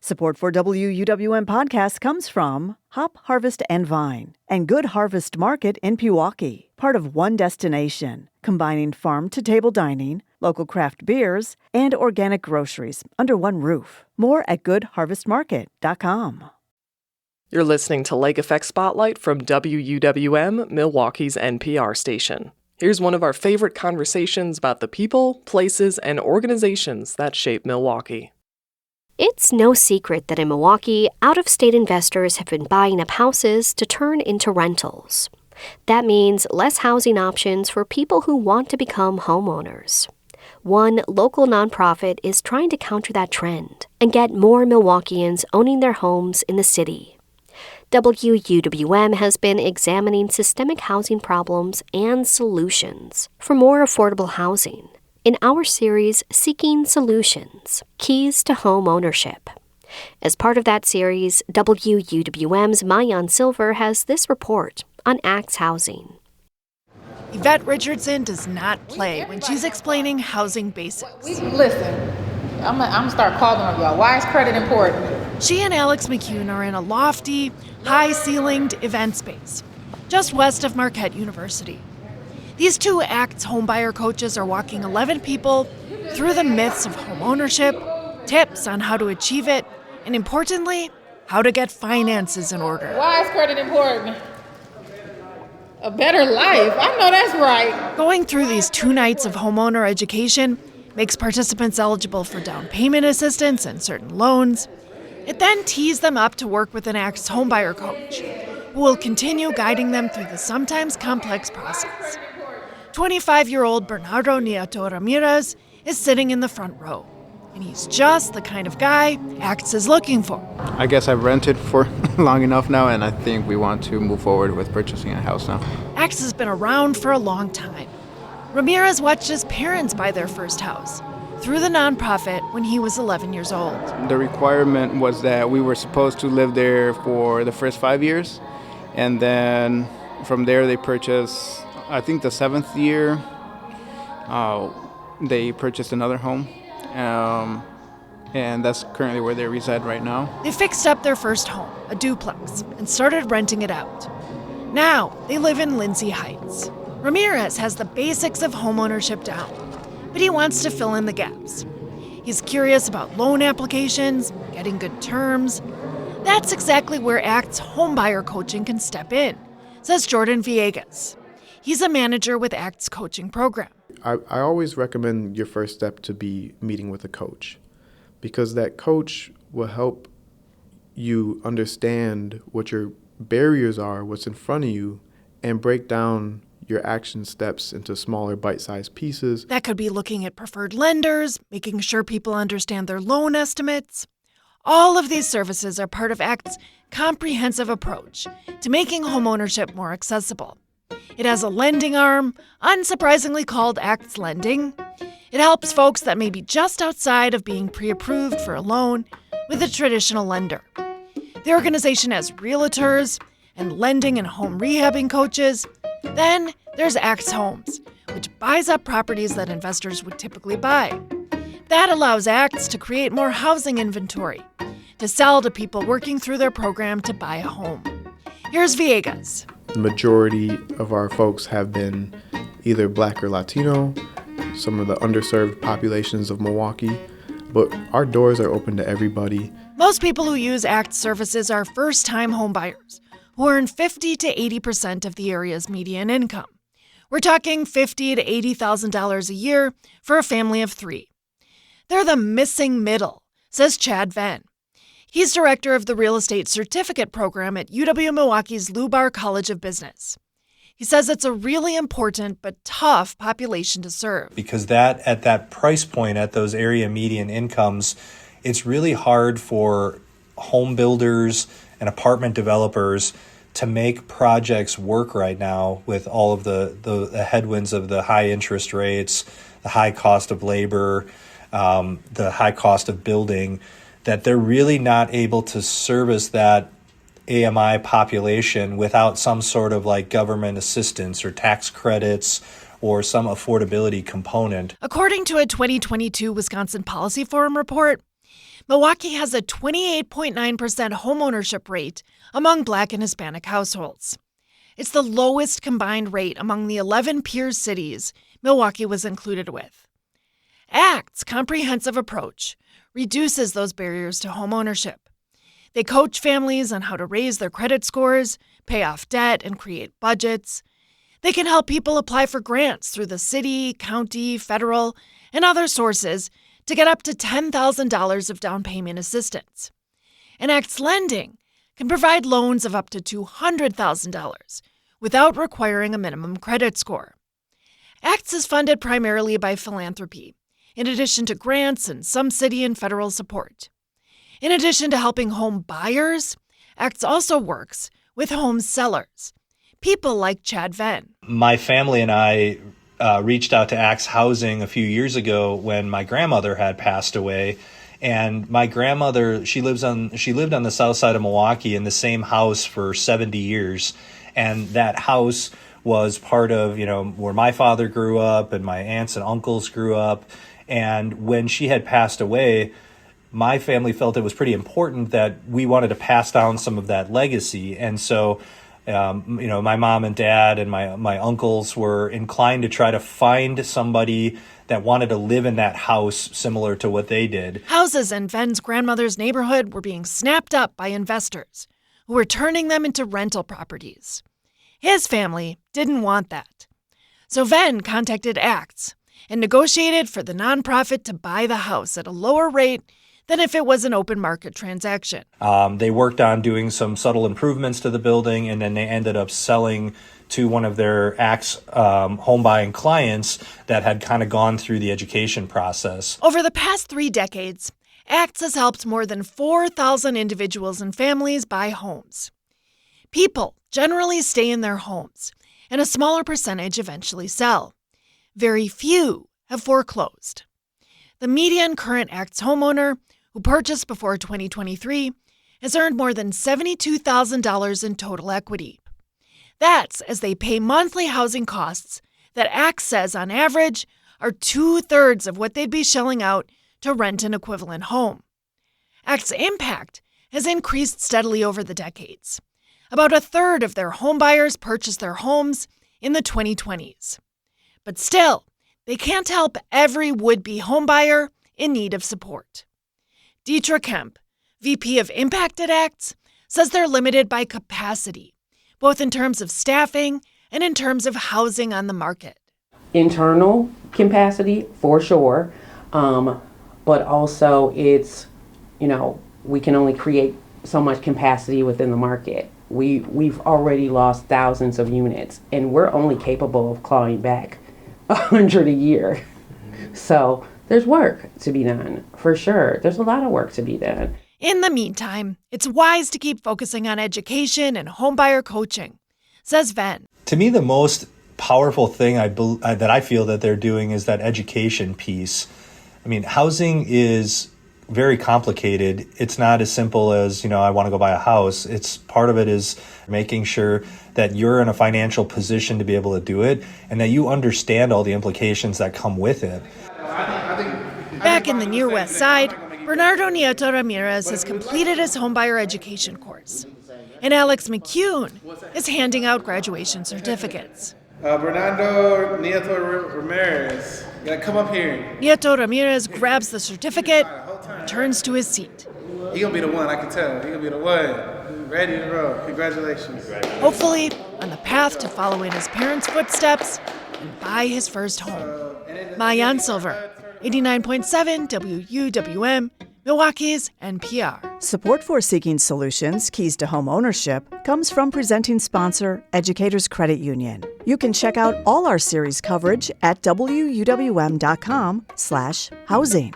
Support for WUWM podcast comes from Hop Harvest and Vine and Good Harvest Market in Milwaukee, part of One Destination, combining farm-to-table dining, local craft beers, and organic groceries under one roof. More at goodharvestmarket.com. You're listening to Lake Effect Spotlight from WUWM, Milwaukee's NPR station. Here's one of our favorite conversations about the people, places, and organizations that shape Milwaukee. It's no secret that in Milwaukee, out-of-state investors have been buying up houses to turn into rentals. That means less housing options for people who want to become homeowners. One local nonprofit is trying to counter that trend and get more Milwaukeeans owning their homes in the city. WUWM has been examining systemic housing problems and solutions for more affordable housing in our series Seeking Solutions, Keys to Homeownership. As part of that series, WUWM's Maayan Silver has this report on Axe Housing. Yvette Richardson does not play when she's explaining housing basics. Listen, I'm gonna start calling on y'all. Why is credit important? She and Alex McCune are in a lofty, high-ceilinged event space just west of Marquette University. These two Axe homebuyer coaches are walking 11 people through the myths of homeownership, tips on how to achieve it, and importantly, how to get finances in order. Why is credit important? A better life. I know that's right. Going through these 2 nights of homeowner education makes participants eligible for down payment assistance and certain loans. It then tees them up to work with an Axe homebuyer coach who will continue guiding them through the sometimes complex process. 25-year-old Bernardo Nieto Ramirez is sitting in the front row, and he's just the kind of guy Axe is looking for. I guess I've rented for long enough now, and I think we want to move forward with purchasing a house now. Axe has been around for a long time. Ramirez watched his parents buy their first house through the nonprofit when he was 11 years old. The requirement was that we were supposed to live there for the first 5 years, and then from there they purchased, I think the 7th year, they purchased another home, and that's currently where they reside right now. They fixed up their first home, a duplex, and started renting it out. Now they live in Lindsay Heights. Ramirez has the basics of homeownership down, but he wants to fill in the gaps. He's curious about loan applications, getting good terms. That's exactly where Axe homebuyer coaching can step in, says Jordan Villegas. He's a manager with Axe coaching program. I always recommend your first step to be meeting with a coach, because that coach will help you understand what your barriers are, what's in front of you, and break down your action steps into smaller bite-sized pieces. That could be looking at preferred lenders, making sure people understand their loan estimates. All of these services are part of Axe's comprehensive approach to making homeownership more accessible. It has a lending arm, unsurprisingly called Axe Lending. It helps folks that may be just outside of being pre-approved for a loan with a traditional lender. The organization has realtors and lending and home rehabbing coaches. Then there's Axe Homes, which buys up properties that investors would typically buy. That allows Axe to create more housing inventory to sell to people working through their program to buy a home. Here's Villegas. The majority of our folks have been either Black or Latino, some of the underserved populations of Milwaukee, but our doors are open to everybody. Most people who use Axe services are first-time homebuyers who earn 50 to 80% of the area's median income. We're talking $50,000 to $80,000 a year for a family of 3. They're the missing middle, says Chad Venn. He's director of the real estate certificate program at UW-Milwaukee's Lubar College of Business. He says it's a really important but tough population to serve. Because that at that price point, at those area median incomes, it's really hard for home builders and apartment developers to make projects work right now with all of the headwinds of the high interest rates, the high cost of labor, the high cost of building, that they're really not able to service that AMI population without some sort of like government assistance or tax credits or some affordability component. According to a 2022 Wisconsin Policy Forum report, Milwaukee has a 28.9% homeownership rate among Black and Hispanic households. It's the lowest combined rate among the 11 peer cities Milwaukee was included with. ACT's comprehensive approach reduces those barriers to homeownership. They coach families on how to raise their credit scores, pay off debt, and create budgets. They can help people apply for grants through the city, county, federal, and other sources to get up to $10,000 of down payment assistance. And ACT's lending can provide loans of up to $200,000 without requiring a minimum credit score. ACTS is funded primarily by philanthropy, in addition to grants and some city and federal support. In addition to helping home buyers, ACTS also works with home sellers, people like Chad Venn. My family and I reached out to ACTS Housing a few years ago when my grandmother had passed away. And my grandmother, she lived on the south side of Milwaukee in the same house for 70 years. And that house was part of, where my father grew up and my aunts and uncles grew up. And when she had passed away, my family felt it was pretty important that we wanted to pass down some of that legacy. And so, my mom and dad and my uncles were inclined to try to find somebody that wanted to live in that house similar to what they did. Houses in Venn's grandmother's neighborhood were being snapped up by investors who were turning them into rental properties. His family didn't want that. So Venn contacted ACTS and negotiated for the nonprofit to buy the house at a lower rate than if it was an open market transaction. They worked on doing some subtle improvements to the building, and then they ended up selling to one of their ACTS home buying clients that had kind of gone through the education process. Over the past 3 decades, ACTS has helped more than 4,000 individuals and families buy homes. People generally stay in their homes, and a smaller percentage eventually sell. Very few have foreclosed. The median current ACTS homeowner who purchased before 2023 has earned more than $72,000 in total equity. That's as they pay monthly housing costs that ACTS says on average are 2/3 of what they'd be shelling out to rent an equivalent home. ACTS' impact has increased steadily over the decades. About 1/3 of their home buyers purchased their homes in the 2020s. But still, they can't help every would-be homebuyer in need of support. Deetra Kemp, VP of Impact at ACTS, says they're limited by capacity, both in terms of staffing and in terms of housing on the market. Internal capacity, for sure, but also it's, we can only create so much capacity within the market. We've already lost thousands of units, and we're only capable of clawing back 100 a year. So there's work to be done, for sure. There's a lot of work to be done. In the meantime, it's wise to keep focusing on education and homebuyer coaching, says Venn. To me, the most powerful thing that I feel that they're doing is that education piece. I mean, housing is very complicated. It's not as simple as, I want to go buy a house. It's part of it is making sure that you're in a financial position to be able to do it and that you understand all the implications that come with it. Back in the near west side, Bernardo Nieto Ramirez has completed his homebuyer education course. And Alex McCune is handing out graduation certificates. Bernardo Nieto Ramirez, you gotta come up here. Nieto Ramirez grabs the certificate and turns to his seat. He gonna be the one, I can tell. He gonna be the one. Ready to roll. Congratulations. Hopefully, on the path to follow in his parents' footsteps and buy his first home. Maayan Silver, 89.7 WUWM, Milwaukee's NPR. Support for Seeking Solutions, Keys to Home Ownership, comes from presenting sponsor, Educators Credit Union. You can check out all our series coverage at WUWM.com/housing.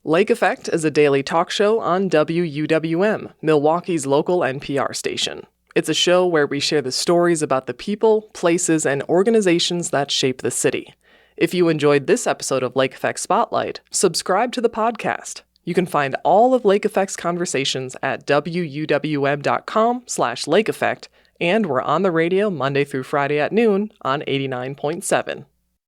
Lake Effect is a daily talk show on WUWM, Milwaukee's local NPR station. It's a show where we share the stories about the people, places, and organizations that shape the city. If you enjoyed this episode of Lake Effect Spotlight, subscribe to the podcast. You can find all of Lake Effect's conversations at WUWM.com/Lake Effect And we're on the radio Monday through Friday at noon on 89.7.